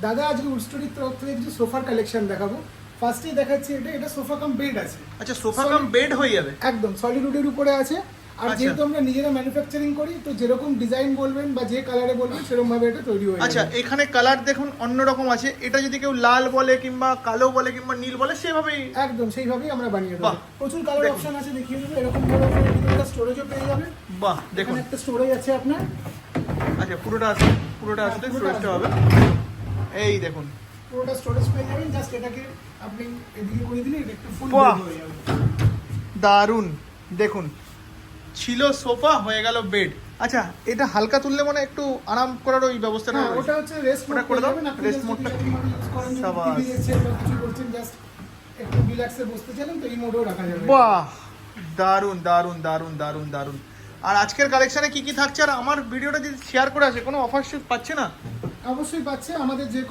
দাদা আজকে উড স্টোরির তরফ থেকে কিছু সোফার কালেকশন দেখাবো। ফার্স্টেই দেখাচ্ছি এটা সোফা কাম বেড আছে। আচ্ছা, সোফা কাম বেড হয়ে যাবে একদম সলিড উডের উপরে আছে। আর আচ্ছা। যেহেতু আমরা নিজেরা ম্যানুফ্যাকচারিং করি, তো যেরকম ডিজাইন বলবেন বা যে কালারে বলবেন সেরকম ভাবে এটা তৈরি হয়ে যাবে। আচ্ছা, এখানে কালার দেখুন অন্যরকম আছে। এটা যদি কেউ লাল বলে কিংবা কালো বলে কিংবা নীল বলে সেভাবেই একদম সেইভাবেই আমরা বানিয়ে দেবো। বাহ। প্রচুর কালার দেখুন। অপশন আছে, দেখিয়ে দেবো। এরকম ভাবে একটা স্টোরেজও পেয়ে যাবে। বাহ দেখুন। এখানে একটা স্টোরেজ আছে আপনার। আচ্ছা, পুরোটা আসলে পুরোটা স্টোরেজটা আসবে। হবে। এই দেখুন, পুরোটা স্টোরেজ পেয়ে যাবেন। জাস্ট এটাকে আপনি এদিকে করে দিলে এটা একটু ফুল বাহ। হয়ে যাবে। দারুন। দেখুন, ছিল সোফা হয়ে গেল বেড। আচ্ছা, এটা হালকা তুললে মানে একটু আরাম করার ওই ব্যবস্থাটা হ্যাঁ, রয়েছে। ওটা হচ্ছে রেস্ট মোড ওটা করে দাও, আপনি রেস্ট just মোডটা। যদি আপনি use করেন, যদি সাবাস। টিভি দেখছেন বা কিছু করছেন, জাস্ট একটু রিল্যাক্সে বসতে চাইলেন তো এই মোডেও রাখা যাবে। বাহ, দারুন দারুন দারুন দারুন দারুন। আর আজকের কালেকশনে কি কি থাকছে, আর আমার ভিডিওটা যদি শেয়ার করে আসে কোনো অফার পাচ্ছে না? অবশ্যই পাচ্ছে। আমাদের যে